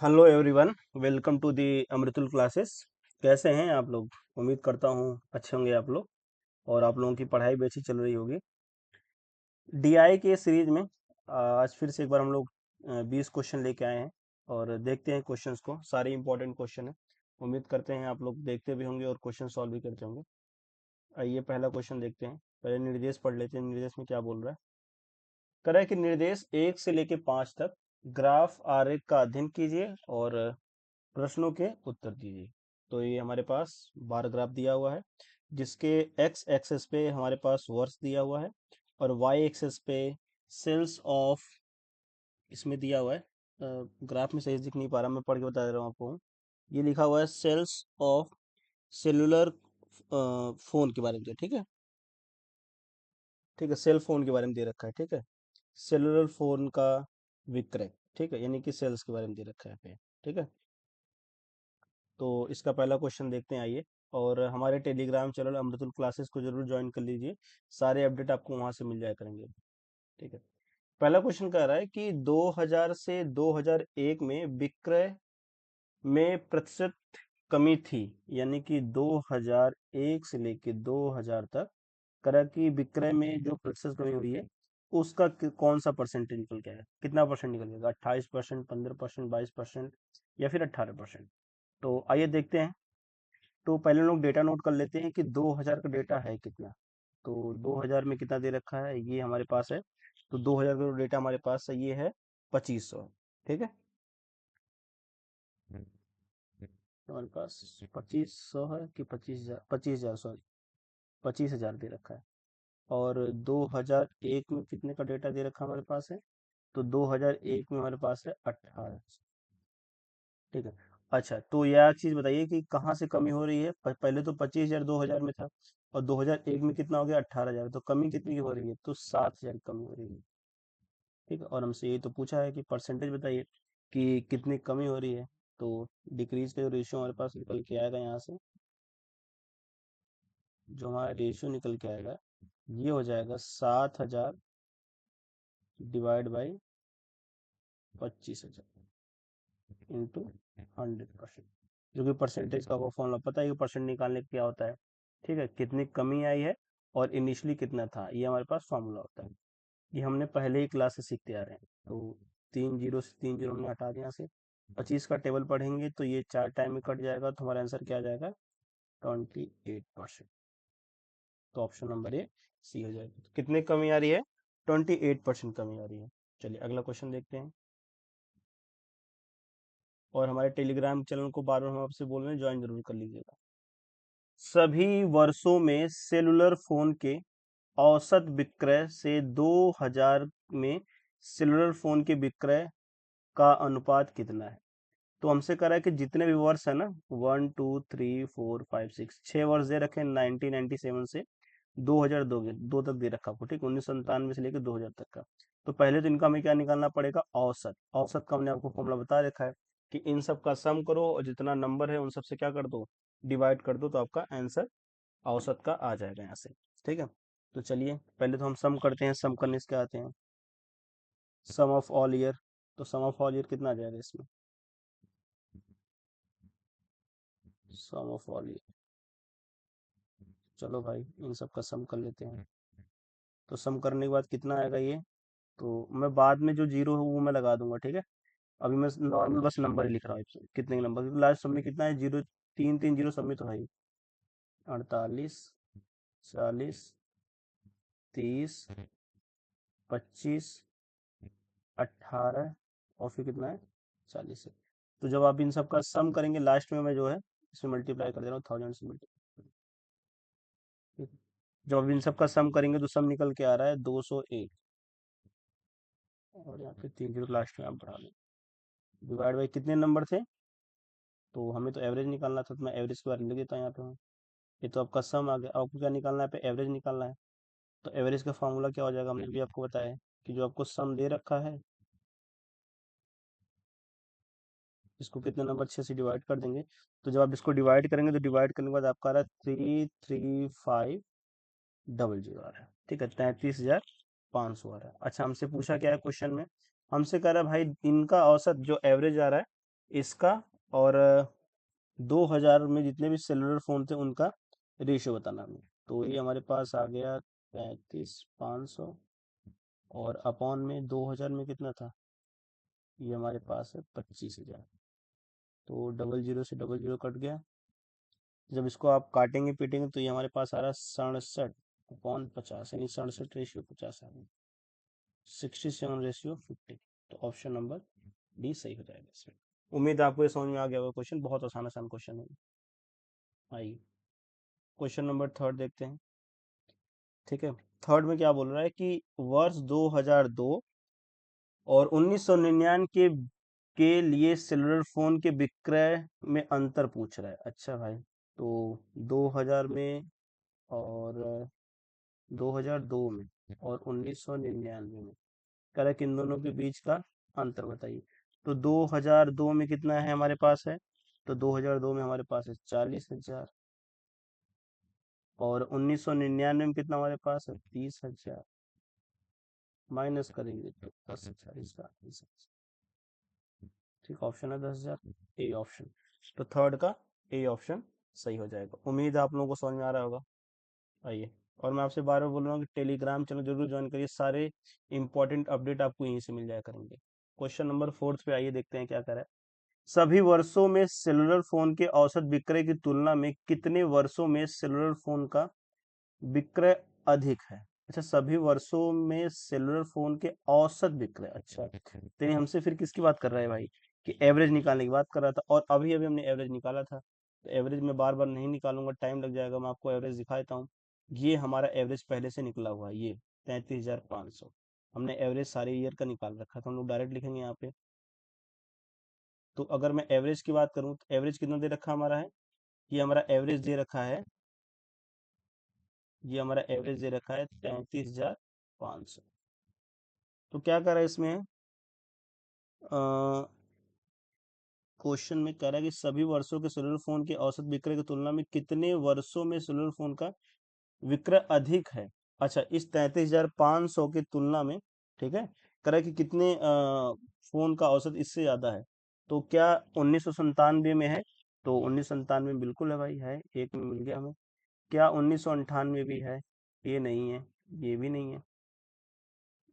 Hello everyone. Welcome to the Amritul classes. कैसे हैं आप लोग? उम्मीद करता हूँ अच्छे होंगे आप लोग और आप लोगों की पढ़ाई भी अच्छी चल रही होगी। डीआई के सीरीज में आज फिर से एक बार हम लोग 20 क्वेश्चन लेके आए हैं और देखते हैं क्वेश्चंस को। सारे इंपॉर्टेंट क्वेश्चन हैं। उम्मीद करते हैं आप लोग देखते भी होंगे और क्वेश्चन सॉल्व भी करते होंगे। आइए पहला क्वेश्चन देखते हैं। पहले निर्देश पढ़ लेते हैं, निर्देश में क्या बोल रहा है। कह रहा है कि निर्देश 1 से लेके 5 तक ग्राफ आरेख का अध्ययन कीजिए और प्रश्नों के उत्तर दीजिए। तो ये हमारे पास बार ग्राफ दिया हुआ है, जिसके एक्स एक्सेस पे हमारे पास वर्ष दिया हुआ है और वाई एक्सेस पे सेल्स ऑफ इसमें दिया हुआ है। ग्राफ में सही दिख नहीं पा रहा, मैं पढ़ के बता दे रहा हूँ आपको। ये लिखा हुआ है सेल्स ऑफ सेलुलर फोन के बारे में, ठीक है। ठीक है, सेल फोन के बारे में दे रखा है, ठीक है। सेलुलर फोन का विक्रय, ठीक है, यानी कि सेल्स के बारे में दे रखा है पे, ठीक है। तो इसका पहला क्वेश्चन देखते हैं, आइए। और हमारे टेलीग्राम चैनल अमृतुल क्लासेस को जरूर ज्वाइन कर लीजिए, सारे अपडेट आपको वहां से मिल जाया करेंगे, ठीक है। पहला क्वेश्चन कह रहा है कि 2000 से 2001 में विक्रय में प्रतिशत कमी थी, यानी कि 2001 से लेके 2000 तक करा कि विक्रय में जो प्रतिशत कमी हुई है उसका कौन सा परसेंटेज निकल के आएगा, कितना परसेंट निकल गया? 28%, 15%, 22% या फिर 18%? तो आइए देखते हैं। तो पहले लोग डेटा नोट कर लेते हैं कि 2000 का डेटा है कितना। तो 2000 में कितना दे रखा है ये हमारे पास है। तो 2000 का डेटा हमारे पास है, ये है 2500, ठीक है। हमारे पास 2500 है कि 25,000? 25,000, सॉरी, 25,000 दे रखा है। और 2001 में कितने का डेटा दे रखा हमारे पास है? तो 2001 में हमारे पास है 18, ठीक है। अच्छा, तो यह चीज बताइए कि कहाँ से कमी हो रही है। पहले तो 25,000 2000 में था और 2001 में कितना हो गया? 18,000। तो कमी कितनी की हो रही है? तो 7,000 की कमी हो रही है, ठीक है। और हमसे ये तो पूछा है कि परसेंटेज बताइए कि कितनी कमी हो रही है। तो डिक्रीज का जो रेशियो हमारे पास निकल के आएगा यहाँ से, जो हमारा रेशियो निकल के आएगा ये हो जाएगा 7,000 डिवाइड बाई 25,000 इंटू 100%, जो कि परसेंटेज का आपको फॉर्मूला पता है कि परसेंट निकालने का क्या होता है, ठीक है। कितनी कमी आई है और इनिशियली कितना था, ये हमारे पास फॉर्मूला होता है। ये हमने पहले ही क्लास से सीखते आ रहे हैं। तो 3 जीरो से 3 जीरो हमने हटा दिया से 25 का टेबल पढ़ेंगे तो ये 4 टाइम में कट जाएगा, तो हमारा आंसर क्या आ जाएगा? 28%। तो ऑप्शन नंबर ए सी हो जाएगा। तो कितनी कमी आ रही है? 28% कमी आ रही है। चलिए अगला क्वेश्चन देखते हैं। और हमारे टेलीग्राम चैनल को बार बार हम आपसे बोल रहे हैं, ज्वाइन जरूर कर लीजिएगा। सभी वर्षों में सेलुलर फोन के औसत विक्रय से 2000 में सेलुलर फोन के विक्रय का अनुपात कितना है? तो हमसे कह रहा है कि जितने भी वर्ष है ना, 1 2 3 4 5 6, 6 वर्ष दे रखे 1997 से 2002 दो तक दे रखा आपको, ठीक। 1997 से लेकर 2000 तक का। तो पहले तो इनका हमें क्या निकालना पड़ेगा? औसत। औसत का हमने आपको फॉर्मूला बता रखा है कि इन सब का सम करो और जितना नंबर है उन सब से क्या कर दो? डिवाइड कर दो, तो आपका आंसर औसत का आ जाएगा यहाँ से, ठीक है। तो चलिए पहले तो हम सम करते हैं। सम करने से क्या आते हैं? सम ऑफ ऑल ईयर। तो सम ऑफ ऑल ईयर कितना आ जाएगा इसमें? सम ऑफ ऑल ईयर, चलो भाई इन सब का सम कर लेते हैं। तो सम करने के बाद कितना आएगा ये? तो मैं बाद में जो जीरो है वो मैं लगा दूंगा, ठीक है। अभी मैं नॉर्मल बस नंबर ही लिख रहा हूँ कितने के नंबर, क्योंकि लास्ट सब में कितना है? जीरो, 3 3 जीरो सब में तो है ही। 48, 40, 30, 25, 18 और फिर कितना है? 40 है। तो जब आप इन सब का सम करेंगे लास्ट में मैं जो है इसमें मल्टीप्लाई कर दे रहा हूँ, 1000 से मल्टीप्लाई, ठीक है। जब आप इन सब का सम करेंगे तो सम निकल के आ रहा है 201। और यहाँ पे 3 जीरो लास्ट में आप बढ़ा लें, डिवाइड बाई कितने नंबर थे? तो हमें तो एवरेज निकालना था, तो मैं एवरेज के बारे में लिख देता हूँ यहाँ पे मैं। ये तो आपका सम आ गया, आपको क्या निकालना है? पे एवरेज निकालना है। तो एवरेज का फॉर्मूला क्या हो जाएगा? हमने भी आपको बताया है कि जो आपको सम दे रखा है इसको कितने नंबर 6 से डिवाइड कर देंगे। तो जब आप इसको डिवाइड करेंगे तो डिवाइड करने के बाद आपका आ रहा है 33500 आ रहा है, ठीक है। 33,500 आ रहा है। अच्छा, हमसे पूछा क्या है क्वेश्चन में? हमसे कह रहा है भाई इनका औसत जो एवरेज आ रहा है इसका, और 2000 में जितने भी सेलुलर फ़ोन थे उनका रेशियो बताना हमें। तो ये हमारे पास आ गया 35,500, और अपॉन में 2000 में कितना था, ये हमारे पास है 25,000। तो डबल जीरो से डबल जीरो कट गया। जब इसको आप काटेंगे पीटेंगे तो ये हमारे पास आ रहा है 67/50, यानी 67/50 आ रहा है, 67/50। तो ऑप्शन नंबर डी सही हो जाएगा इसमें। उम्मीद है आपको ये समझ में आ गया होगा। क्वेश्चन बहुत आसान आसान क्वेश्चन है। आइए क्वेश्चन नंबर थर्ड देखते हैं। ठीक है, थर्ड में क्या बोल रहा है कि वर्ष 2002 और 1999 के लिए सेलुलर फोन के विक्रय में अंतर पूछ रहा है। अच्छा भाई, तो 2000 में और 2002 में और 1999 में, कह रहा है कि इन दोनों के बीच का अंतर बताइए। तो 2002 में कितना है हमारे पास है, तो 2002 में हमारे पास है 40,000, और 1999 में कितना हमारे पास है 30,000, माइनस करेंगे तो 10,000 इसका 30,000। ठीक, ऑप्शन है 10,000, ए ऑप्शन। तो थर्ड का ए ऑप्शन सही हो जाएगा। उम्मीद है आप लोगों को समझ में आ रहा होगा। आइए, और मैं आपसे बार बार बोल रहा हूँ कि टेलीग्राम चैनल जरूर ज्वाइन करिए, सारे इंपॉर्टेंट अपडेट आपको यहीं से मिल जाया करेंगे। क्वेश्चन नंबर फोर्थ पे आइए, देखते हैं क्या करा है। सभी वर्षों में सेलुलर फोन के औसत विक्रय की तुलना में कितने वर्षों में सेलुलर फोन का विक्रय अधिक है। अच्छा, सभी वर्षों में सेलुलर फोन के औसत विक्रय। अच्छा, तो ये हमसे फिर किसकी बात कर रहा है भाई, कि एवरेज निकालने की बात कर रहा था, और अभी अभी हमने एवरेज निकाला था। तो एवरेज में बार बार नहीं निकालूंगा, टाइम लग जाएगा। मैं आपको एवरेज दिखा देता हूँ। ये हमारा एवरेज पहले से निकला हुआ है, ये 33,500। हमने एवरेज सारे ईयर का निकाल रखा था, हम लोग डायरेक्ट लिखेंगे यहाँ पे। तो अगर मैं एवरेज की बात करूँ तो एवरेज कितना दे रखा हमारा है, ये हमारा एवरेज दे रखा है, ये हमारा एवरेज दे रखा है 33,500। तो क्या करा है इसमें, क्वेश्चन में कह रहा है कि सभी वर्षों के सेलुलर फोन के औसत विक्रय की तुलना में कितने वर्षों में सेलुलर फोन का विक्रय अधिक है। अच्छा, इस 33,500 की तुलना में, ठीक है, कह रहा है कि कितने फोन का औसत इससे ज्यादा है। तो क्या 1997 में है, तो 1997 में बिल्कुल है भाई, है, एक में मिल गया हमें। क्या 1998 भी है, ये नहीं है, ये भी नहीं है,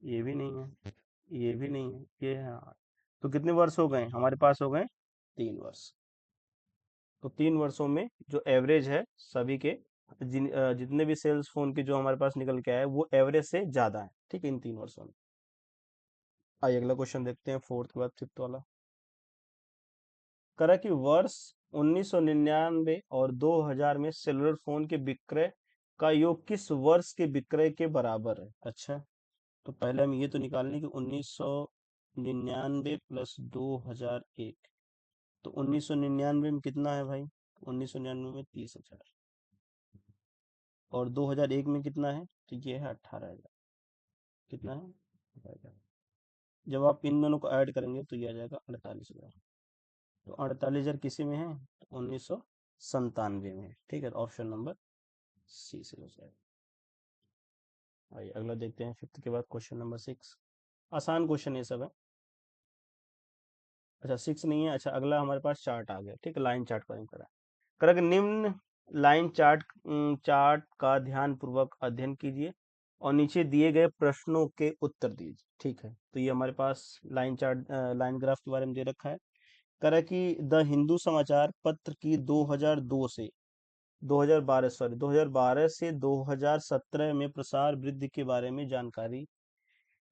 ये भी नहीं है, ये भी नहीं है, ये है, हाँ। तो कितने वर्ष हो गए हमारे पास, हो गए 3 वर्ष। तो 3 वर्षों में जो एवरेज है सभी के, जितने भी सेल्स फोन के जो हमारे पास निकल के आए, वो एवरेज से ज्यादा है, ठीक है, इन 3 वर्षों में। आइए अगला क्वेश्चन देखते हैं, फोर्थ के बाद फिफ्थ वाला। करा कि वर्ष 1999 और 2000 में सेलुलर फोन के विक्रय का योग किस वर्ष के विक्रय के बराबर है। अच्छा, तो पहले हम ये तो निकाल लें कि 1999 प्लस 2001। तो 1999 में कितना है भाई, 1999 में 30,000, और 2001 में कितना है, तो ये है 18,000। कितना है, 18,000। जब आप इन दोनों को ऐड करेंगे तो ये आ जाएगा 48,000। तो 48,000 किसी में है, तो 1997 में है। ठीक है, ऑप्शन नंबर सी से हो जाएगा। आइए अगला देखते हैं, फिफ्थ के बाद क्वेश्चन नंबर सिक्स। आसान क्वेश्चन ये सब है। अच्छा, सिक्स नहीं है। अच्छा, अगला हमारे पास चार्ट आ गया, ठीक है, लाइन चार्ट का करा। करा कि निम्न लाइन चार्ट का ध्यान पूर्वक अध्ययन कीजिए और नीचे दिए गए प्रश्नों के उत्तर दीजिए। ठीक है, तो ये हमारे पास लाइन चार्ट, लाइन ग्राफ के बारे में दे रखा है। करा कि द हिंदू समाचार पत्र की 2002 से 2012 से 2017 में प्रसार वृद्धि के बारे में जानकारी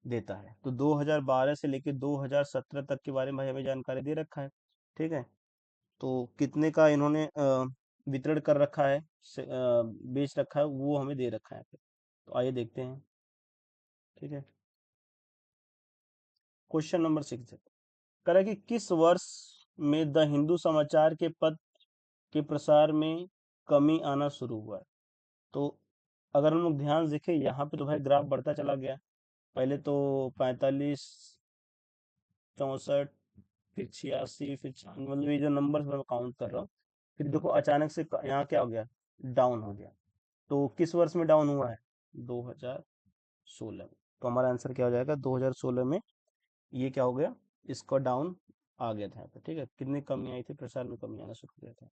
देता है। तो 2012 से लेकर 2017 तक के बारे में भाई हमें जानकारी दे रखा है। ठीक है, तो कितने का इन्होंने वितरण कर रखा है, बेच रखा है, वो हमें दे रखा है। तो आइए देखते हैं। ठीक है, क्वेश्चन नंबर 6 है, कह रहा है कि किस वर्ष में द हिंदू समाचार के पत्र के प्रसार में कमी आना शुरू हुआ है। तो अगर हम लोग ध्यान से देखें यहाँ पे, तो भाई ग्राफ बढ़ता चला गया। पहले तो 45, 64, फिर 86, फिर 96, मतलब ये जो नंबर मैं काउंट कर रहा हूँ। फिर देखो अचानक से यहाँ क्या हो गया, डाउन हो गया। तो किस वर्ष में डाउन हुआ है, 2016 में। तो हमारा आंसर क्या हो जाएगा, 2016 में ये क्या हो गया, इसका डाउन आ गया था यहाँ पे। ठीक है, कितनी कमी आई थी, प्रसार में कमी आना शुरू हो गया था।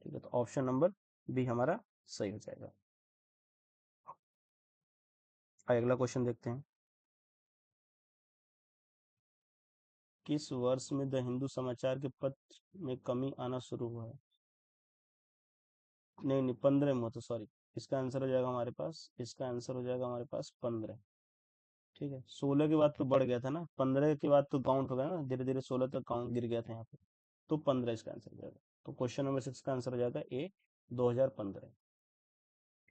ठीक है, तो ऑप्शन नंबर बी हमारा सही हो जाएगा। अगला क्वेश्चन देखते हैं। किस वर्ष में द हिंदू समाचार के पत्र में कमी आना शुरू हुआ है? नहीं नहीं, 15 में होता, सॉरी। इसका आंसर हो जाएगा हमारे पास, इसका आंसर हो जाएगा हमारे पास 15। ठीक है, 16 के बाद तो बढ़ गया था ना, 15 के बाद तो काउंट हो गया ना, धीरे धीरे 16 तक काउंट गिर गया था यहाँ पे। तो 15 इसका आंसर हो जाएगा। तो क्वेश्चन नंबर 6 का आंसर हो जाएगा ए, 2015।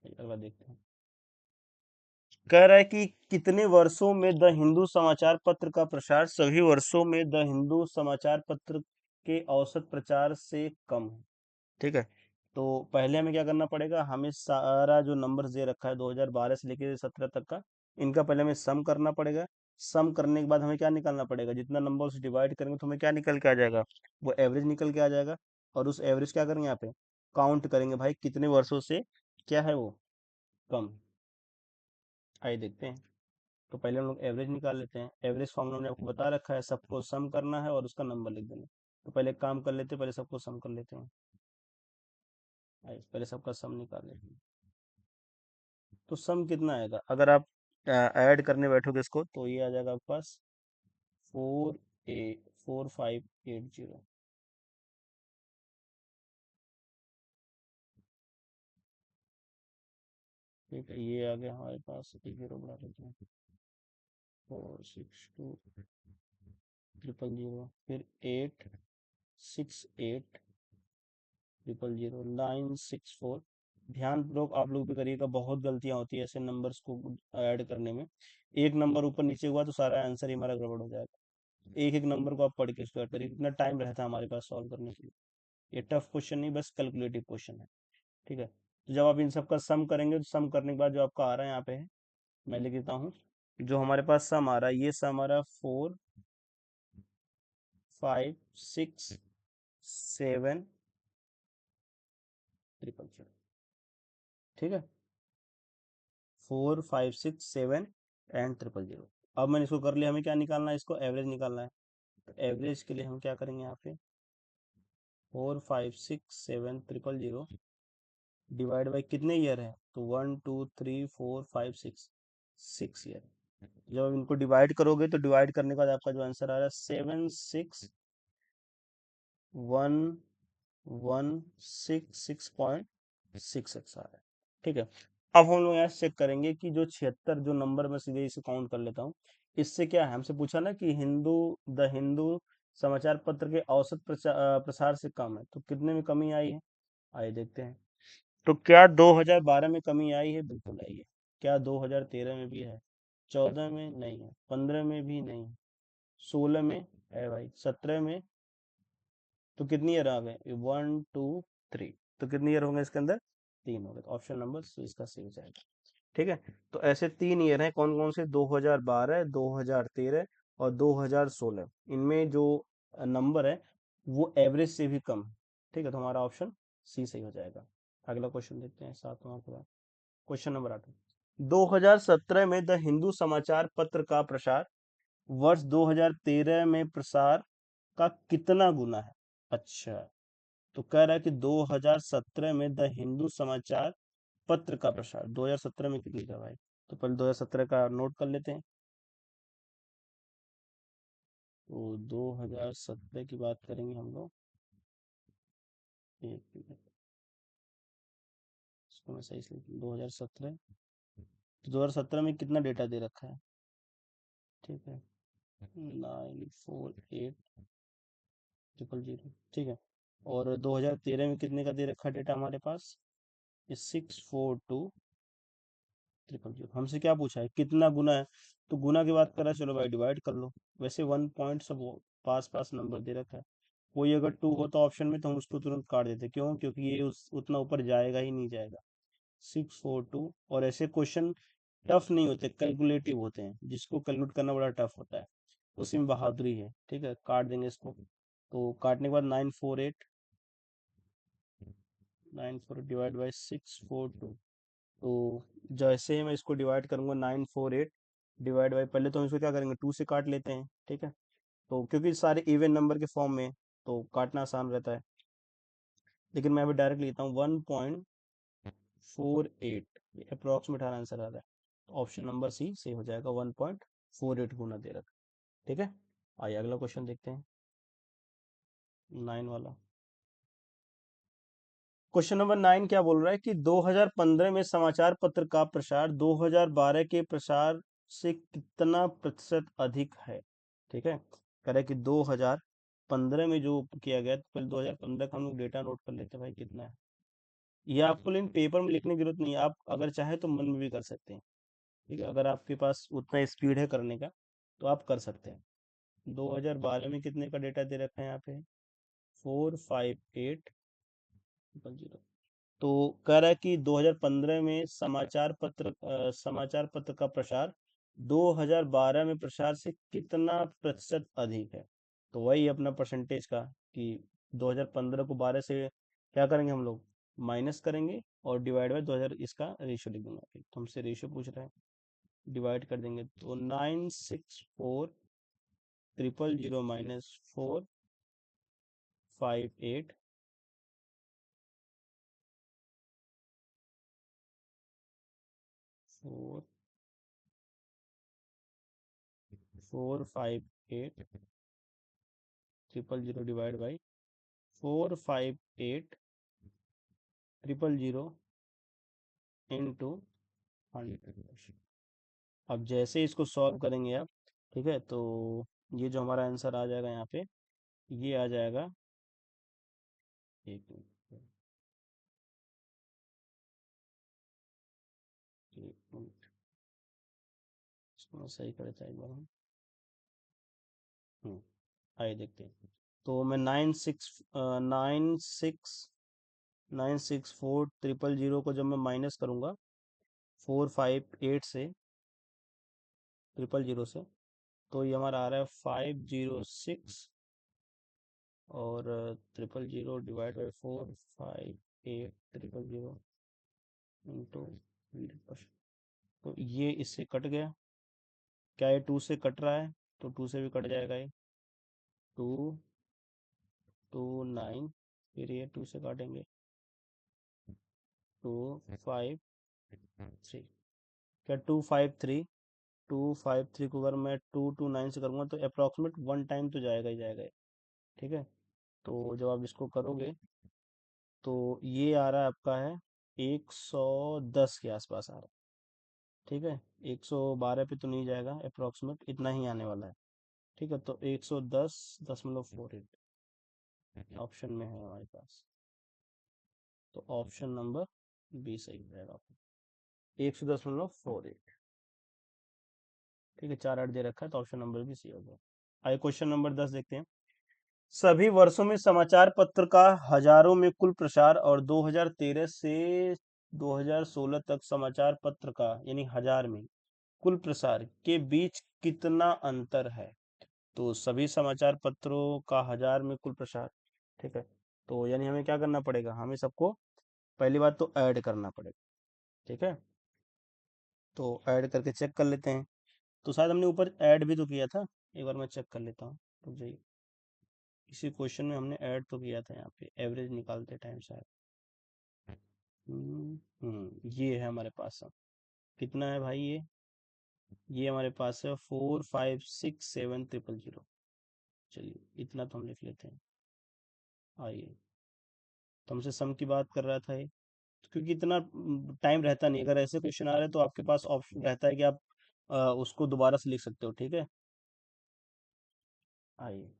अगला देखते हैं। कह रहा है कि कितने वर्षों में द हिंदू समाचार पत्र का प्रसार सभी वर्षों में द हिंदू समाचार पत्र के औसत प्रचार से कम है। ठीक है, तो पहले हमें क्या करना पड़ेगा, हमें सारा जो नंबर्स दे रखा है 2012 से लेकर 17 तक का, इनका पहले हमें सम करना पड़ेगा। सम करने के बाद हमें क्या निकालना पड़ेगा, जितना नंबर से डिवाइड करेंगे तो हमें क्या निकल के आ जाएगा, वो एवरेज निकल के आ जाएगा। और उस एवरेज क्या करेंगे, यहाँ पे काउंट करेंगे भाई कितने वर्षों से क्या है वो कम। आइए देखते हैं। तो पहले हम लोग एवरेज निकाल लेते हैं। एवरेज फॉर्मूला हमने आपको बता रखा है, सबको सम करना है और उसका नंबर लिख देना। तो पहले एक काम कर लेते हैं, पहले सबको सम कर लेते हैं। आइए पहले सबका सम निकाल लेते हैं। तो सम कितना आएगा, अगर आप ऐड करने बैठोगे इसको तो ये आ जाएगा आपके पास 4580। ठीक है, ये आ गया हमारे पास, एक जीरो बढ़ा देते हैं, 462000, फिर 868000 964। ध्यानपूर्वक आप लोग भी करिएगा, बहुत गलतियां होती है ऐसे नंबर्स को ऐड करने में। एक नंबर ऊपर नीचे हुआ तो सारा आंसर ही हमारा गड़बड़ हो जाएगा। एक एक नंबर को आप पढ़ के स्टार्ट करिए, इतना टाइम रहता है हमारे पास सॉल्व करने के लिए। ये टफ क्वेश्चन नहीं, बस कैलकुलेटिव क्वेश्चन है। ठीक है, तो जब आप इन सब का सम करेंगे तो सम करने के बाद जो आपका आ रहा है यहाँ पे है, मैं लिख देता हूँ। जो हमारे पास सम आ रहा है, ये सम आ रहा है 4567 000। ठीक है, 4567 000। अब मैंने इसको कर लिया, हमें क्या निकालना है, इसको एवरेज निकालना है। तो एवरेज के लिए हम क्या करेंगे, यहाँ पे 4567 000 डिवाइड बाई कितने ईयर है, तो 1 2 3 4 5 6, 6 ईयर। जब आप इनको डिवाइड करोगे तो डिवाइड करने के बाद आपका जो आंसर आ रहा है 7611666.66 आ रहा है। ठीक है, अब हम लोग यहाँ चेक करेंगे कि जो 76 जो नंबर में सीधे इसे काउंट कर लेता हूँ, इससे क्या है, हमसे पूछा ना कि द हिंदू समाचार पत्र के औसत प्रसार से कम है, तो कितने में कमी आई है, आइए देखते हैं। तो क्या 2012 में कमी आई है, बिल्कुल आई है। क्या 2013 में भी है, 14 में नहीं है, 15 में भी नहीं है, 16 में है भाई, 17 में। तो कितनी ईयर आ गए, 1 2 3, तो कितनी ईयर होंगे इसके अंदर, 3 हो गए। तो ऑप्शन नंबर सी इसका सही हो जाएगा। ठीक है, तो ऐसे 3 ईयर हैं, कौन कौन से, 2012, 2013 और 2016। इनमें जो नंबर है वो एवरेज से भी कम है। ठीक है, तो हमारा ऑप्शन सी सही हो जाएगा। अगला क्वेश्चन देखते हैं, 7वां क्वेश्चन नंबर 8। 2017 में द हिंदू समाचार पत्र का प्रसार वर्ष 2013 में प्रसार का कितना गुना है। अच्छा, तो कह रहा है कि 2017 में द हिंदू समाचार पत्र का प्रसार 2017 में कितनी का भाई। तो पहले 2017 का नोट कर लेते हैं। तो 2017 की बात करेंगे हम लोग, एक मिनट, इसको मैं सही से 2017, तो 2017 में कितना डेटा दे रखा है, ठीक है, 948000। ठीक है, और 2013 में कितने का दे रखा है डेटा हमारे पास, 642000। हमसे क्या पूछा है, कितना गुना है, तो गुना की बात कर रहा है, चलो भाई डिवाइड कर लो। वैसे 1 पॉइंट सब पास पास नंबर दे रखा है, कोई अगर 2 होता ऑप्शन में तो हम उसको तुरंत काट देते, क्यों, क्योंकि ये उतना ऊपर जाएगा ही नहीं जाएगा। 642, और ऐसे क्वेश्चन टफ नहीं होते, कैलकुलेटिव होते हैं, जिसको कैलकुलेट करना बड़ा टफ होता है, उसी में बहादुरी है। ठीक है, काट देंगे इसको। तो काटने के बाद 948 डिवाइड बाई 642। तो जैसे ही मैं इसको डिवाइड करूंगा 948 डिवाइड बाई, पहले तो हम इसको क्या करेंगे, 2 से काट लेते हैं। ठीक है, तो क्योंकि सारे इवन नंबर के फॉर्म में, तो काटना आसान रहता है। लेकिन मैं अभी डायरेक्ट लेता हूँ 1.48, अप्रॉक्सीमेट हमारा आंसर आ रहा है। ऑप्शन नंबर सी सही हो जाएगा, 1.48 गुना दे रखा है। ठीक है, आइए अगला क्वेश्चन देखते हैं, 9 वाला। क्वेश्चन नंबर 9 क्या बोल रहा है कि 2015 में समाचार पत्र का प्रसार 2012 के प्रसार से कितना प्रतिशत अधिक है। ठीक है, कह रहा है कि 2015 में जो किया गया, तो पहले 2015 का हम लोग डेटा नोट कर लेते हैं भाई, कितना है। ये आपको लेकिन पेपर में लिखने की जरूरत नहीं है, आप अगर चाहे तो मन में भी कर सकते हैं। ठीक है, अगर आपके पास उतना स्पीड है करने का तो आप कर सकते हैं। 2012 में कितने का डेटा दे रखा है यहाँ पे, 45800। तो कह रहा है कि 2015 में समाचार पत्र का प्रसार 2012 में प्रसार से कितना प्रतिशत अधिक है। तो वही अपना परसेंटेज का, कि 2015 को 12 से क्या करेंगे हम लोग, माइनस करेंगे और डिवाइड बाय 2000, इसका रेशियो लिख दूंगा। तो हमसे रेशियो पूछ रहा है, डिवाइड कर देंगे तो 964000 माइनस 458, 4458 000 डिवाइड बाई 458000 इंटू 100। अब जैसे इसको सॉल्व करेंगे आप, ठीक है, तो ये जो हमारा आंसर आ जाएगा यहाँ पे, ये आ जाएगा, एक मिनट, एक मिनट, इसको मैं सही कर देता एक बार हम। आइए देखते हैं। तो मैं 964000 को जब मैं माइनस करूंगा 458 से, 000 से, तो ये हमारा आ रहा है 506, और 000 डिवाइड बाई 458 इंटू 100%। तो ये इससे कट गया, क्या ये 2 से कट रहा है, तो 2 से भी कट जाएगा ये, 229, फिर ये 2 से काटेंगे 253, क्या 253, 253 को अगर मैं 229 से करूँगा तो अप्रॉक्सीमेट 1 टाइम तो जाएगा ही जाएगा ये। ठीक है, तो जब आप इसको करोगे तो ये आ रहा है आपका है 110 के आसपास आ रहा है। ठीक है, 112 पे तो नहीं जाएगा, अप्रॉक्सीमेट इतना ही आने वाला है। ठीक है, तो 110.48 ऑप्शन में है हमारे पास, तो ऑप्शन नंबर बी सही रहेगा आपका, 110.48। ठीक है, 4 8 दे रखा है, तो ऑप्शन नंबर भी सही होगा। आइए क्वेश्चन नंबर 10 देखते हैं। सभी वर्षों में समाचार पत्र का हजारों में कुल प्रसार और 2013 से 2016 तक समाचार पत्र का, यानी हजार में, कुल प्रसार के बीच कितना अंतर है। तो सभी समाचार पत्रों का हजार में कुल प्रसार, ठीक है, तो यानी हमें क्या करना पड़ेगा, हमें सबको पहली बात तो ऐड करना पड़ेगा। ठीक है, तो ऐड करके चेक कर लेते हैं। तो शायद हमने ऊपर ऐड भी तो किया था, एक बार मैं चेक कर लेता हूँ। तो जी, इसी क्वेश्चन में हमने ऐड तो किया था, यहाँ पे एवरेज निकालते टाइम शायद। ये है हमारे पास अब, कितना है भाई ये हमारे पास है 4567000। चलिए इतना तो हम लिख लेते हैं। आइए, तो हमसे सम की बात कर रहा था ये, क्योंकि इतना टाइम रहता नहीं, अगर ऐसे क्वेश्चन आ रहे हैं तो आपके पास ऑप्शन रहता है कि आप उसको दोबारा से लिख सकते हो। ठीक है, आइए,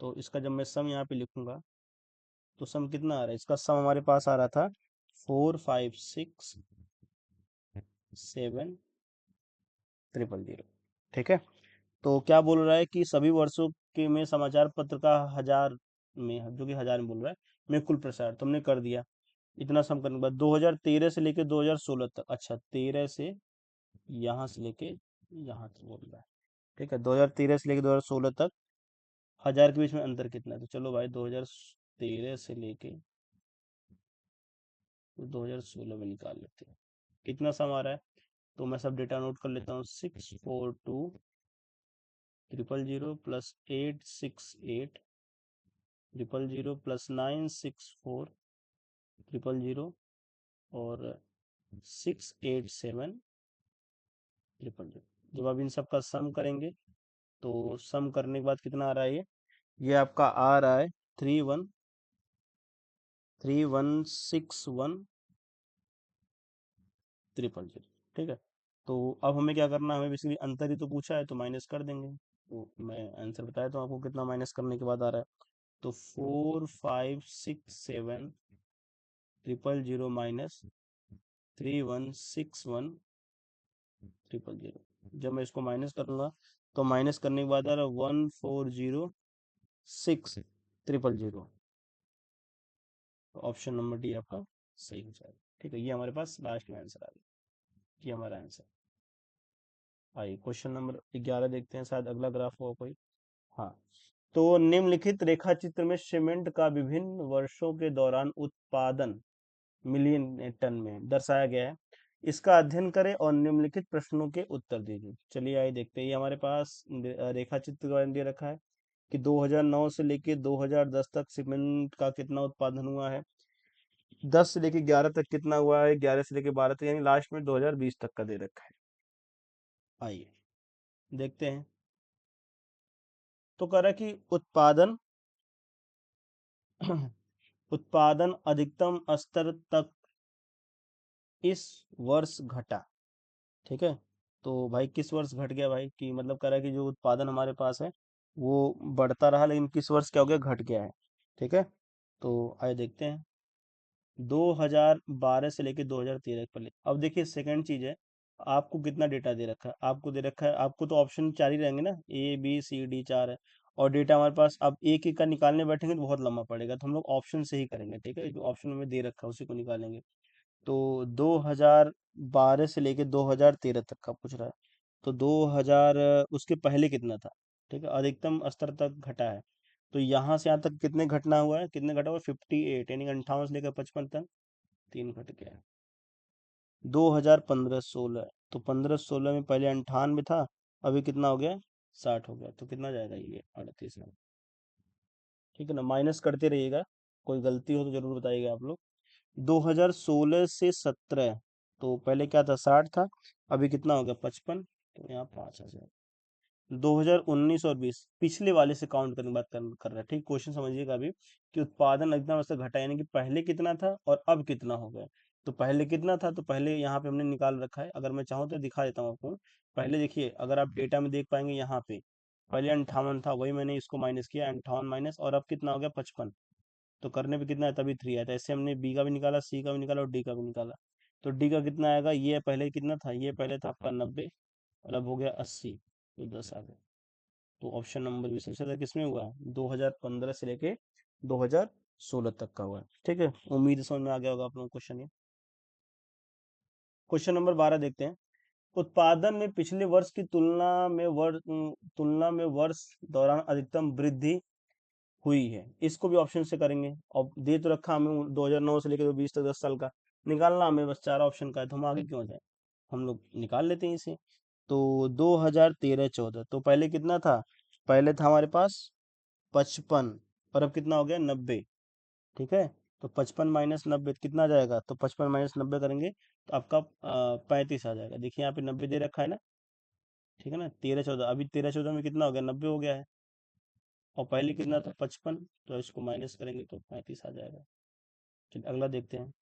तो इसका जब मैं सम यहाँ पे लिखूंगा तो सम कितना आ रहा है, इसका सम हमारे पास आ रहा था 4567000। ठीक है, तो क्या बोल रहा है कि सभी वर्षों के में समाचार पत्र का हजार में, जो कि हजार में बोल रहा है, में कुल प्रसार तुमने कर दिया। इतना सम करने के बाद 2013 से लेके 2016 तक, अच्छा 13 से यहाँ से लेके यहाँ तक बोल रहा है। ठीक है, 2013 से लेके 2016 तक हजार के बीच में अंतर कितना है। तो चलो भाई 2013 से लेके तो 2016 में निकाल लेते हैं कितना सम आ रहा है। तो मैं सब डेटा नोट कर लेता हूँ, 642 000 प्लस 868 000 प्लस 964 000 और 687 000। जब आप इन सब का सम करेंगे तो सम करने के बाद कितना आ रहा है ये आपका आ रहा है 3161 000। ठीक है, तो अब हमें क्या करना है, हमें बेसिकली अंतर ही तो पूछा है तो माइनस कर देंगे। तो मैं आंसर बताया तो आपको कितना माइनस करने के बाद आ रहा है, तो 4567 000 माइनस 3161 000। जब मैं इसको माइनस करूंगा तो माइनस करने के बाद आ रहा है 1406 000। तो ऑप्शन नंबर डी आपका सही हो जाएगा। ठीक है, ये हमारे पास लास्ट में आंसर आ गया, ये हमारा आंसर। आइए क्वेश्चन नंबर 11 देखते हैं, शायद अगला ग्राफ होगा कोई। हाँ, तो निम्नलिखित रेखा चित्र में सीमेंट का विभिन्न वर्षों के दौरान उत्पादन मिलियन टन में दर्शाया गया है। इसका अध्ययन करें और निम्नलिखित प्रश्नों के उत्तर दीजिए। चलिए आइए देखते हैं, ये हमारे पास रेखा चित्र का दे रखा है कि 2009 से लेके 2010 तक सीमेंट का कितना उत्पादन हुआ है, 10 से लेके 11 तक कितना हुआ है, 11 से लेके 12 तक, यानी लास्ट में 2020 तक का दे रखा है। आइए देखते हैं। तो कह रहा है कि उत्पादन उत्पादन अधिकतम स्तर तक इस वर्ष घटा। ठीक है, तो भाई किस वर्ष घट गया भाई, कि मतलब कह रहा है कि जो उत्पादन हमारे पास है वो बढ़ता रहा, लेकिन किस वर्ष क्या हो गया, घट गया है। ठीक है, तो आइए देखते हैं 2012 से लेके 2013 के पहले। अब देखिए सेकंड चीज है, आपको कितना डेटा दे रखा है, आपको दे रखा है, आपको तो ऑप्शन 4 ही रहेंगे ना, ए बी सी डी 4 है, और डेटा हमारे पास, अब एक एक का निकालने बैठेंगे तो बहुत लंबा पड़ेगा, तो हम लोग ऑप्शन से ही करेंगे। ठीक है, जो ऑप्शन में दे रखा है उसी को निकालेंगे। तो 2012 से लेके 2013 तक का पूछ रहा है, तो 2000 उसके पहले कितना था। ठीक है, अधिकतम स्तर तक घटा है, तो यहाँ से यहाँ तक कितने घटना हुआ है, कितने घटा हुआ है, 58, यानी 58 से लेकर 55 तक 3 घट गया है। 2015-16, तो 15-16 में पहले 98 था, अभी कितना हो गया, 60 हो गया, तो कितना जाएगा ये 38 में। ठीक है ना, माइनस करते रहिएगा, कोई गलती हो तो जरूर बताइएगा आप लोग। 2016 से 17, तो पहले क्या था, 60 था, अभी कितना हो गया, 55, तो यहाँ 5 आ जाएगा। 2019 और 20 पिछले वाले से काउंट करने की बात कर रहा है। ठीक, क्वेश्चन समझिएगा अभी, कि उत्पादन एकदम से घटा, यानी कि पहले कितना था और अब कितना हो गया। तो पहले कितना था, तो पहले यहाँ पे हमने निकाल रखा है, अगर मैं चाहूँ तो दिखा देता हूँ आपको। पहले देखिए, अगर आप डेटा में देख पाएंगे यहाँ पे पहले 58 था, वही मैंने इसको माइनस किया, 58 माइनस, और अब कितना हो गया, 55। तो करने पे कितना है, तभी 3 आया था। ऐसे हमने बी का भी निकाला, सी का भी निकाला और डी का भी निकाला। तो डी का कितना आएगा, ये पहले कितना था, ये पहले था आपका 90 और अब हो गया 80, तो 10 आ गया। तो ऑप्शन नंबर बी सबसे ज्यादा किसमें हुआ है, 2015 से लेके 2016 तक का हुआ है। ठीक है, उम्मीद है समझ में आ गया होगा आप लोगों को क्वेश्चन ये। क्वेश्चन नंबर 12 देखते हैं। उत्पादन में पिछले वर्ष की तुलना में वर्ष दौरान अधिकतम वृद्धि हुई है, इसको भी ऑप्शन से करेंगे। और दे तो रखा हमें 2009 से लेकर 2020 तक 10 साल का, निकालना हमें बस 4 ऑप्शन का है, तो हम आगे क्यों जाए, हम लोग निकाल लेते हैं इसे। तो 2013-14, तो पहले कितना था, पहले था हमारे पास 55, और अब कितना हो गया, 90। ठीक है, तो 55 माइनस 90 कितना आ जाएगा, तो 55 माइनस 90 करेंगे तो आपका 35 आ जाएगा। देखिए यहाँ पे 90 दे रखा है ना। ठीक है ना, 13-14, अभी 13-14 में कितना हो गया, 90 हो गया है, और पहले कितना था, 55, तो इसको माइनस करेंगे तो 35 आ जाएगा। चलिए अगला देखते हैं।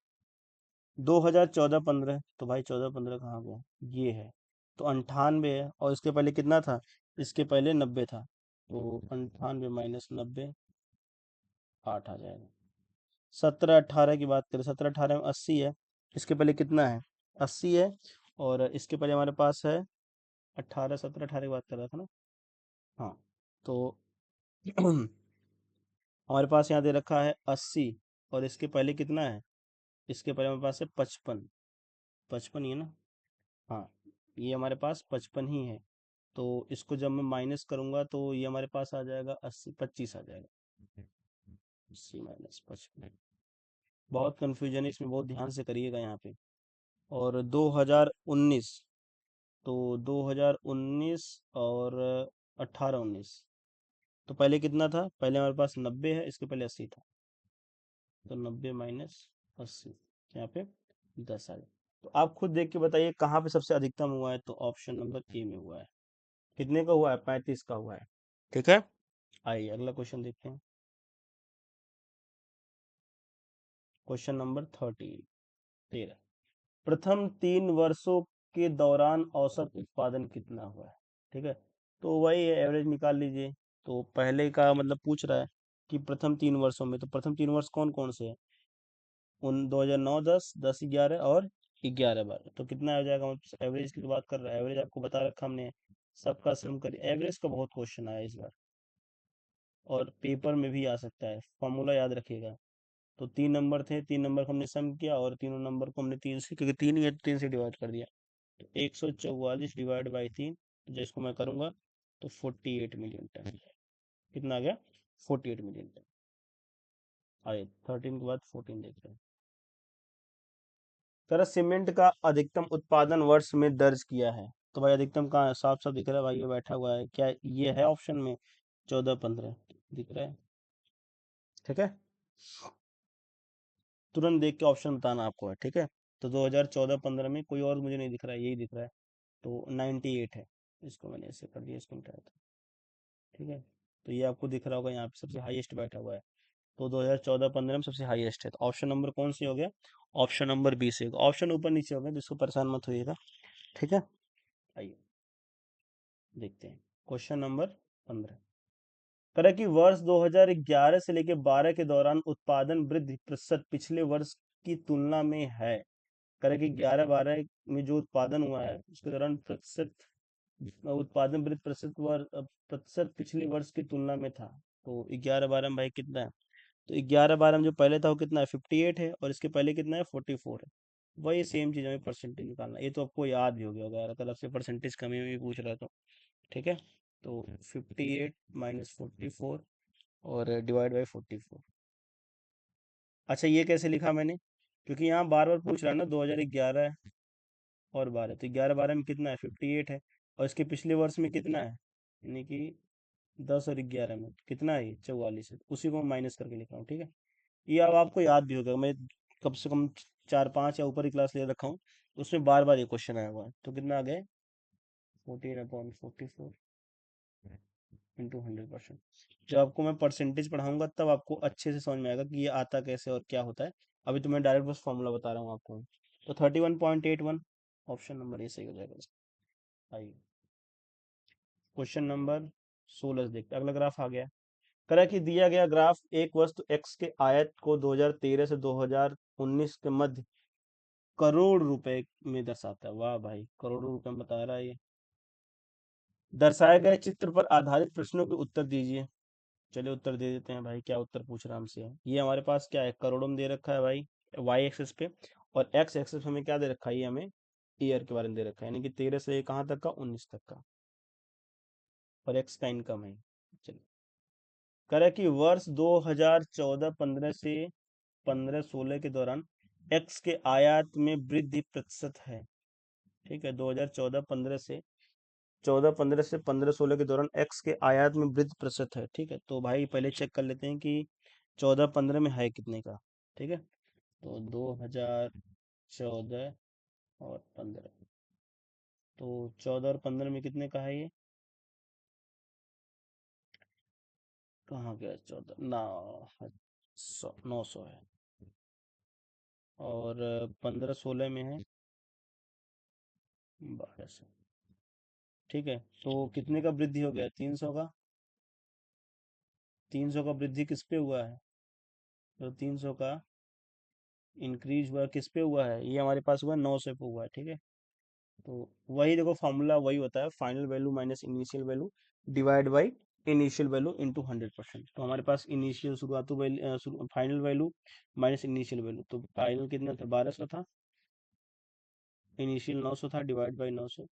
2014-15, तो भाई 14-15 कहाँ गया, ये है, तो 98 है, और इसके पहले कितना था, इसके पहले 90 था, तो 98 माइनस 90 8 आ जाएगा। 17-18 की बात करें, 17-18 में 80 है, इसके पहले कितना है, 80 है, और इसके पहले हमारे पास है 18, 17-18 की बात कर रहा था ना। हाँ, तो हमारे पास यहाँ दे रखा है 80, और इसके पहले कितना है, इसके पहले हमारे पास है 55, 55 ही है ना। हाँ, ये हमारे पास 55 ही है, तो इसको जब मैं माइनस करूंगा तो ये हमारे पास आ जाएगा 80, 25 आ जाएगा, 80 माइनस 55। बहुत कन्फ्यूजन है इसमें, बहुत ध्यान से करिएगा यहाँ पे। और 2019, तो 2019 और 18 19। तो पहले कितना था, पहले हमारे पास 90 है, इसके पहले 80 था, तो 90 माइनस 80, यहाँ पे 10 आ गया। तो आप खुद देख के बताइए कहाँ पे सबसे अधिकतम हुआ है, तो ऑप्शन नंबर ए में हुआ है। कितने का हुआ है, 35 का हुआ है। ठीक है, आइए अगला क्वेश्चन देखते हैं। Question number 13। प्रथम 3 वर्षों के दौरान औसत उत्पादन कितना हुआ है। ठीक है, तो वही एवरेज निकाल लीजिए। तो पहले का मतलब पूछ रहा है कि प्रथम 3 वर्षों में, तो प्रथम 3 वर्ष कौन कौन से हैं, उन 2009 10 10 11 और 11 12, तो कितना हो जाएगा। एवरेज की बात कर रहा है, एवरेज आपको बता रखा हमने, सबका सम करिए। एवरेज का बहुत क्वेश्चन आया इस बार, और पेपर में भी आ सकता है, फॉर्मूला याद रखिएगा। तो 3 नंबर थे, 3 नंबर को हमने सम किया, और तीनों नंबर को हमने 3 से, क्योंकि 3 ही है तो 3 से डिवाइड कर दिया। तो 144 डिवाइड बाई 3, तो जिसको मैं करूंगा तो 48 मिलियन टन। कितना आ गया, 48 मिलियन टन। आइए 13 के बाद 14 देख रहे हैं। कह रहा सीमेंट का अधिकतम उत्पादन वर्ष में दर्ज किया है। तो भाई अधिकतम कहाँ है, साफ साफ दिख रहा है भाई, ये बैठा हुआ है, क्या ये है ऑप्शन में 14 15 दिख रहा है। ठीक है, तुरंत देख के ऑप्शन बताना आपको है। ठीक है, तो 2014 15 में कोई और मुझे नहीं दिख रहा है, यही दिख रहा है। तो 98 है, इसको मैंने ऐसे कर दिया, इसको मिटाया था। ठीक है, तो ये आपको दिख रहा होगा, यहाँ पे सबसे हाईएस्ट बैठा हुआ है। तो 2014 15 में सबसे हाईएस्ट है, तो ऑप्शन नंबर कौन सी हो गया, ऑप्शन नंबर बी से होगा। ऑप्शन ऊपर नीचे हो गया, तो इसको परेशान मत होइएगा। ठीक है, आइए देखते हैं क्वेश्चन नंबर 15। करें कि वर्ष 2011 से लेकर 12 के दौरान उत्पादन वृद्धि प्रतिशत पिछले वर्ष की तुलना में है। करें कि 11 12 में जो उत्पादन हुआ है उसके दौरान प्रतिशत, उत्पादन वृद्धि प्रतिशत पिछले वर्ष की तुलना में था। तो 11 12 में भाई कितना है, तो 11 12 में जो पहले था वो कितना है, 58 है, और इसके पहले कितना है, 44 है। वही सेम चीज़ हमें परसेंटेज निकालना है। ये तो आपको याद भी हो गया होगा अगर आपसे परसेंटेज कमी में पूछ रहा है तो। ठीक है, तो 58 माइनस 44 और डिवाइड बाई 44। अच्छा ये कैसे लिखा मैंने, क्योंकि यहाँ बार बार पूछ रहा है ना, 2011 और 12, तो 11 12 में कितना है, 58 है, और इसके पिछले वर्ष में कितना है, यानी कि 10 और 11 में कितना है, 44 है, उसी को माइनस करके लिखा हूँ। ठीक है, ये अब आपको याद भी होगा, मैं कम से कम 4 5 या ऊपर की क्लास ले रखा हूँ, उसमें बार बार ये क्वेश्चन आया हुआ है। तो कितना आ गया, 14/44 इंटू 100%। जब आपको मैं परसेंटेज पढ़ाऊंगा तब आपको अच्छे से समझ में आएगा कि ये आता कैसे और क्या होता है। अभी तो मैं डायरेक्ट बस फॉर्मूला बता रहा हूँ आपको। तो 31.81 ऑप्शन नंबर ये सही हो जाएगा। आइए क्वेश्चन नंबर 16 देखते हैं। अगला ग्राफ आ गया। करा कि दिया गया ग्राफ एक वस्तु x के आयत को 2013 से 2019 के मध्य करोड़ रुपए में दर्शाता है। वाह भाई, करोड़ों रुपए में बता रहा है ये। दर्शाए गए चित्र पर आधारित प्रश्नों के उत्तर दीजिए। चलिए उत्तर दे देते हैं भाई, क्या उत्तर पूछ रहा है हमसे। ये हमारे पास क्या है, करोड़ों में दे रखा है भाई, वाई एक्सेस पे, और एक्स एक्सेस पे हमें क्या दे रखा है, ये हमें ईयर के बारे में दे रखा है, यानी कि 13 से कहाँ तक का, 19 तक का, और एक्स का इनकम है। चलिए करें कि वर्ष 2014 15 से 15 16 के दौरान एक्स के आयात में वृद्धि प्रतिशत है। ठीक है, 2014 15 से 14 15 से 15 16 के दौरान एक्स के आयात में वृद्धि प्रतिशत है। ठीक है, तो भाई पहले चेक कर लेते हैं कि 14 15 में है कितने का। ठीक है, तो 2014 और 15, तो 14 और 15 में कितने का है ये, कहाँ गया, 14 ना, 900 है, और 15 16 में है 1200। ठीक है, तो कितने का वृद्धि हो गया, 300 का। 300 का वृद्धि किस पे हुआ है, तो 300 का इंक्रीज हुआ किस पे हुआ है, ये हमारे पास हुआ 900 पे हुआ है। ठीक है, तो वही देखो फॉर्मूला वही होता है, final value minus initial value divide by initial value into 100%। तो हमारे पास इनिशियल शुरुआती value, final value minus initial value, तो फाइनल कितना था, 1200 था, इनिशियल 900 था, डिवाइड बाई 900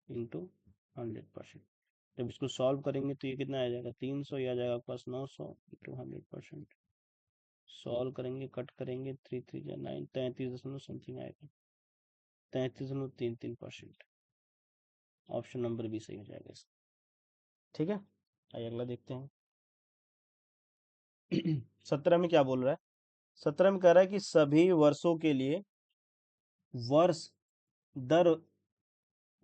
इंटू 100%। जब इसको सॉल्व करेंगे तो ये कितना आ जाएगा, 300, ये आ जाएगा आपके पास 900 इंटू 100%। सॉल्व करेंगे, कट करेंगे, 3 3 या 9, 33 दशमलव समथिंग आएगा, 33.33%। ऑप्शन नंबर बी सही हो जाएगा इसका। ठीक है, आइए अगला देखते हैं। 17 में क्या बोल रहा है? 17 में कह रहा है कि सभी वर्षों के लिए वर्ष दर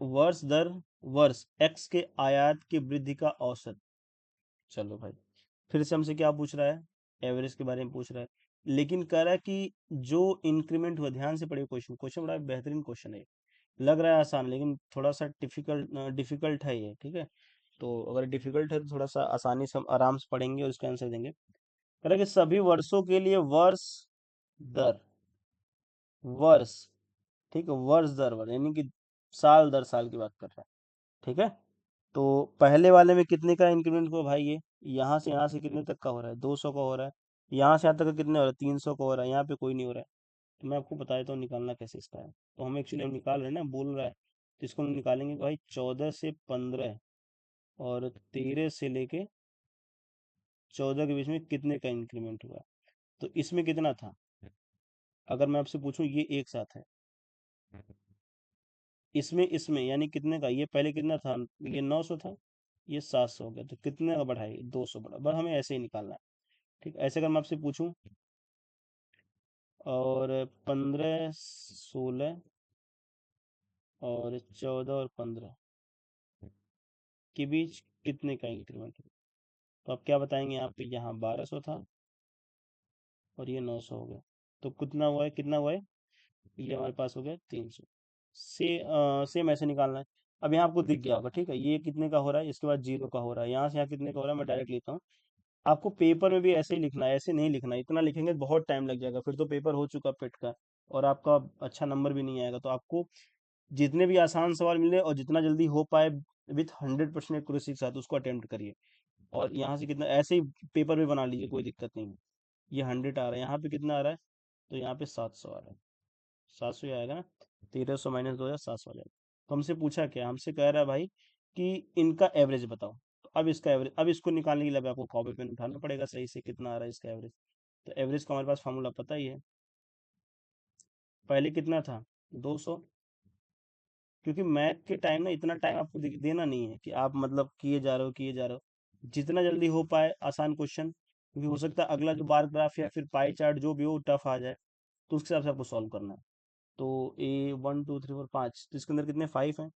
वर्ष दर वर्ष एक्स के आयात की वृद्धि का औसत। चलो भाई, फिर से हमसे क्या पूछ रहा है? एवरेज के बारे में पूछ रहा है, लेकिन कह रहा है कि जो इंक्रीमेंट हुआ, ध्यान से पढ़िए क्वेश्चन, क्वेश्चन बड़ा बेहतरीन क्वेश्चन है। लग रहा है आसान, लेकिन थोड़ा सा डिफिकल्ट है ये, ठीक है। तो अगर डिफिकल्ट है तो थोड़ा सा आसानी से हम आराम से पढ़ेंगे और इसका आंसर देंगे। कह रहा है कि सभी वर्षों के लिए वर्ष दर वर्ष, ठीक है, वर्ष दर वर्ष यानी कि साल दर साल की बात कर रहा है, ठीक है। तो पहले वाले में कितने का इंक्रीमेंट हुआ भाई? ये यहाँ से कितने तक का हो रहा है? 200 का हो रहा है। यहाँ से यहाँ तक का कितने हो रहा है? 300 का हो रहा है। यहाँ पे कोई नहीं हो रहा है। तो मैं आपको बता देता हूँ निकालना कैसे इसका है। तो हम एक्चुअली हम निकाल रहे हैं ना, बोल रहा है, तो इसको हम निकालेंगे भाई। 14 से 15 और 13 से लेके 14 के बीच में कितने का इंक्रीमेंट हुआ? तो इसमें कितना था? अगर मैं आपसे पूछूं, ये एक साथ है, इसमें इसमें यानी कितने का? ये पहले कितना था? ये 900 था, ये 700 हो गया, तो कितने का बढ़ा? ये 200 बढ़ा। बस हमें ऐसे ही निकालना है, ठीक। ऐसे अगर मैं आपसे पूछूं, और 15, 16 और 14 और 15 के बीच कितने का इंक्रीमेंट हुआ? तो आप क्या बताएंगे? यहाँ पे यहाँ 1200 था और ये 900 हो गया, तो कितना हुआ है? कितना हुआ है? ये हमारे पास हो गया 300। सेम ऐसे निकालना है। अब यहाँ आपको दिख गया होगा, ठीक है, ये कितने का हो रहा है, इसके बाद जीरो का हो रहा है, यहाँ से यहाँ कितने का हो रहा है, मैं डायरेक्ट लिखता हूँ। आपको पेपर में भी ऐसे ही लिखना है, ऐसे नहीं लिखना है। इतना लिखेंगे तो बहुत टाइम लग जाएगा, फिर तो पेपर हो चुका पेट का, और आपका अच्छा नंबर भी नहीं आएगा। तो आपको जितने भी आसान सवाल मिले और जितना जल्दी हो पाए विथ 100% एक्यूरेसी के साथ उसको अटेम्प्ट करिए। और यहाँ से कितना ऐसे ही पेपर भी बना लीजिए, कोई दिक्कत नहीं है। ये 100 आ रहा है, यहाँ पे कितना आ रहा है? तो यहाँ पे 700 आ रहा है। 700 ही आएगा ना? 1300 माइनस 2700 आ जाएगा। तो हमसे पूछा क्या? हमसे कह रहा है भाई कि इनका एवरेज बताओ। तो अब इसका एवरेज, अब इसको निकालने के लिए अब आपको कॉपी पेन उठाना पड़ेगा सही से, कितना आ रहा है इसका एवरेज। तो एवरेज का हमारे पास फॉर्मूला पता ही है। पहले कितना था? 200। क्योंकि मैथ के टाइम ना इतना टाइम आपको देना नहीं है कि आप मतलब किए जा रहे हो, जितना जल्दी हो पाए आसान क्वेश्चन, क्योंकि हो सकता है अगला जो बार ग्राफ या फिर पाई चार्ट जो भी हो टफ आ जाए, तो उसके हिसाब से आपको सॉल्व करना है। तो ए 1 2 3 4 5, तो इसके अंदर कितने? 5 हैं,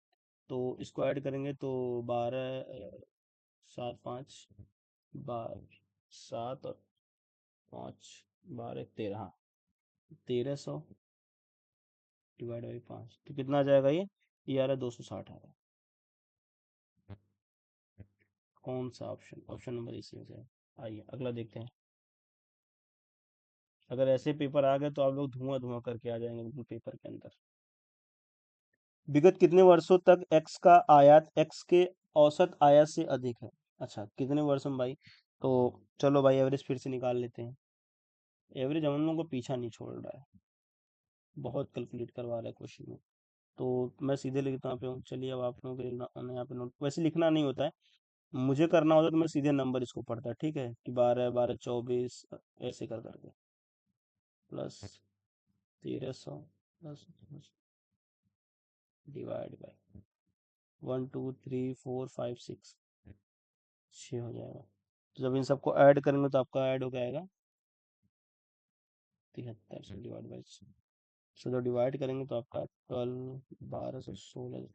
तो इसको ऐड करेंगे तो 12, 7 5, 7 और 5, 12 13, हाँ, 1300 डिवाइड बाई 5, तो कितना आ जाएगा? ये आ रहा है 260 आ रहा है। कौन सा ऑप्शन? ऑप्शन नंबर इसी में से है। आइए अगला देखते हैं। अगर ऐसे पेपर आ गए तो आप लोग धुआं धुआं करके आ जाएंगे बिल्कुल पेपर के अंदर। विगत कितने वर्षों तक एक्स का आयात एक्स के औसत आयात से अधिक है? अच्छा, कितने वर्षों में भाई? तो चलो भाई, एवरेज फिर से निकाल लेते हैं। एवरेज हम लोगों को पीछा नहीं छोड़ रहा है, बहुत कैलकुलेट करवा रहा है क्वेश्चन में। तो मैं सीधे लिखता हूँ पे हूँ। चलिए, अब आप लोगों के यहाँ पे नोट वैसे लिखना नहीं होता है, मुझे करना होता तो मैं सीधे नंबर इसको पढ़ता, ठीक है, कि 12 12 24 ऐसे कर करके, प्लस 1300 प्लस डिवाइड बाई 1 2 3 4 5 6, 6 हो जाएगा। तो जब इन सबको ऐड करेंगे तो आपका ऐड हो जाएगा 73 से डिवाइड बाई, सो जब डिवाइड करेंगे तो आपका 12 12 से 16,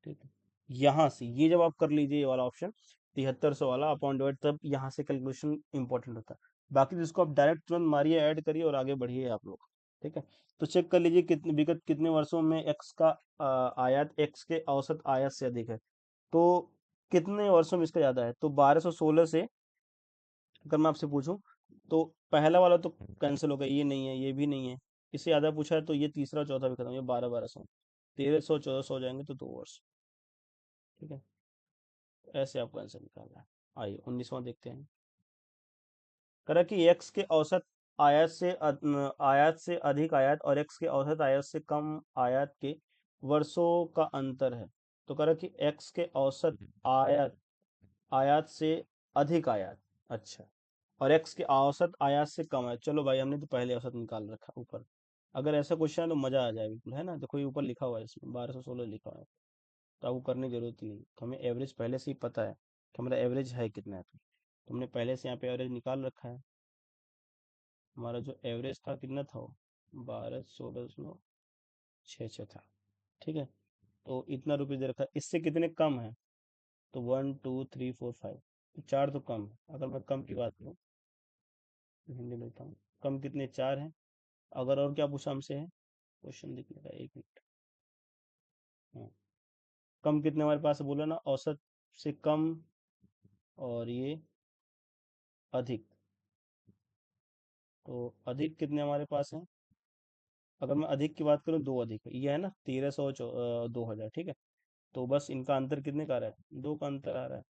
ठीक है। यहाँ से ये जब आप कर लीजिए ये वाला ऑप्शन 7300 वाला अपॉन डिवाइड, तब यहाँ से कैलकुलेशन इंपॉर्टेंट होता है। बाकी तो इसको आप डायरेक्ट तुरंत मारिए, ऐड करिए और आगे बढ़िए आप लोग, ठीक है। तो चेक कर लीजिए कितने विगत कितने वर्षों में एक्स का आयात एक्स के औसत आयात से अधिक है। तो कितने वर्षों में इसका ज्यादा है? तो 1216 से अगर मैं आपसे पूछूं, तो पहला वाला तो कैंसिल हो गया, ये नहीं है, ये भी नहीं है। इससे ज्यादा पूछा है तो ये तीसरा चौथा भी खत्म, ये 1200 1300 1400 हो जाएंगे, तो 2 वर्ष, ठीक है। ऐसे आपको आंसर निकालना है। आइए 19वां देखते हैं। करा कि एक्स के औसत आयात से अधिक आयात और एक्स के औसत आयात से कम आयात के वर्षों का अंतर है। तो करा कि एक्स के औसत आयात आयात से अधिक आयात, अच्छा, और एक्स के औसत आयात से कम है। चलो भाई, हमने तो पहले औसत निकाल रखा ऊपर। अगर ऐसा क्वेश्चन है तो मजा आ जाए बिल्कुल, है ना? देखो ये ऊपर लिखा हुआ है, इसमें 1216 लिखा हुआ है। तो आपको करने की जरूरत ही नहीं, तो हमें एवरेज पहले से ही पता है कि हमारा एवरेज है कितना है। तो हमने पहले से यहाँ पे एवरेज निकाल रखा है। हमारा जो एवरेज था कितना था वो 1216.66 था। ठीक है, तो इतना रुपये दे रखा है। इससे कितने कम है, तो 1 2 3 4 5, तो 4 तो कम है। अगर मैं कम की बात करूँ तो हिंदी में लिखता हूँ, कम कितने 4 हैं। अगर और क्या पूछा हमसे है, क्वेश्चन लिखने का 1 मिनट। हाँ, कम कितने हमारे पास है, बोला ना औसत से कम और ये अधिक। तो अधिक कितने हमारे पास है, अगर मैं अधिक की बात करूँ 2 अधिक है, ये है ना 1300 2000। ठीक है, तो बस इनका अंतर कितने का आ रहा है, 2 का अंतर आ रहा है।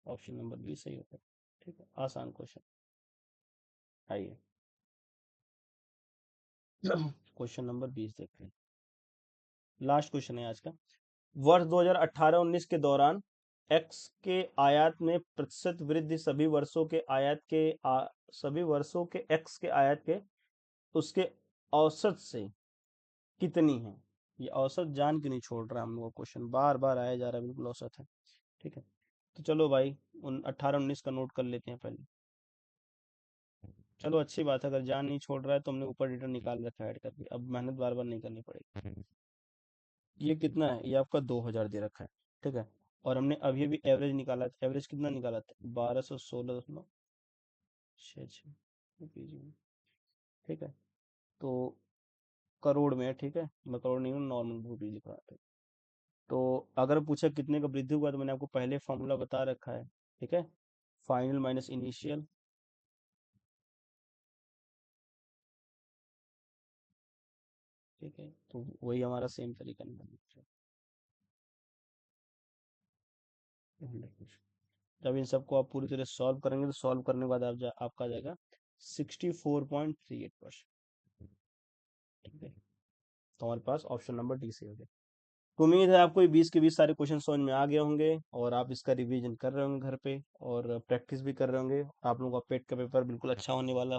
ऑप्शन नंबर बी सही होता है। ठीक है, आसान क्वेश्चन। आइए क्वेश्चन नंबर 20 देखते हैं, लास्ट क्वेश्चन है आज का। वर्ष 2018-19 के दौरान एक्स के आयात में प्रतिशत वृद्धि सभी वर्षों के सभी वर्षों के एक्स के आयात के उसके औसत से कितनी है। ये औसत जान के नहीं छोड़ रहा हम लोग, क्वेश्चन बार बार आया जा रहा है, बिल्कुल औसत है। ठीक है, तो चलो भाई उन 18-19 का नोट कर लेते हैं पहले। चलो अच्छी बात है, अगर जान नहीं छोड़ रहा है तो हमने ऊपर डेटा निकाल रखा है ऐड करके, अब मेहनत बार बार नहीं करनी पड़ेगी। ये कितना है, ये आपका 2000 दे रखा है। ठीक है, और हमने अभी अभी एवरेज निकाला था, एवरेज कितना निकाला था 1216.66 रुपीज में। ठीक है, तो करोड़ में है। ठीक है, मैं करोड़ नहीं हूँ, नॉर्मल रुपीज लिख रहा था। तो अगर पूछा कितने का वृद्धि हुआ, तो मैंने आपको पहले फॉर्मूला बता रखा है। ठीक है, फाइनल माइनस इनिशियल। ठीक है, तो वही हमारा सेम तरीका निकलना है। जब इन सबको आप पूरी तरह सॉल्व करेंगे, तो सॉल्व करने के बाद आपका आ जाएगा 64.38%। ठीक है, तो हमारे पास ऑप्शन नंबर डी से हो गया। तो उम्मीद है आपको ये 20 के 20 सारे क्वेश्चन समझ में आ गए होंगे, और आप इसका रिवीजन कर रहे होंगे घर पे, और प्रैक्टिस भी कर रहे होंगे। आप लोगों का पेट का पेपर बिल्कुल अच्छा होने वाला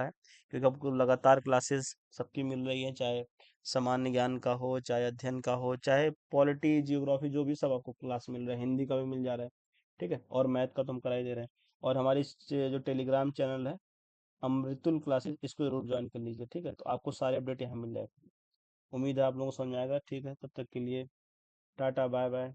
है, क्योंकि आपको लगातार क्लासेस सबकी मिल रही है, चाहे सामान्य ज्ञान का हो, चाहे अध्ययन का हो, चाहे पॉलिटी जियोग्राफी, जो भी सब आपको क्लास मिल रहा है, हिंदी का भी मिल जा रहा है। ठीक है, और मैथ का तो हम करा ही दे रहे हैं। और हमारी जो टेलीग्राम चैनल है अमृतुल क्लासेस, इसको जरूर ज्वाइन कर लीजिए। ठीक है, तो आपको सारे अपडेट यहाँ मिल जाएगा। उम्मीद है आप लोगों को समझ में आएगा। ठीक है, तब तक के लिए टाटा बाय बाय।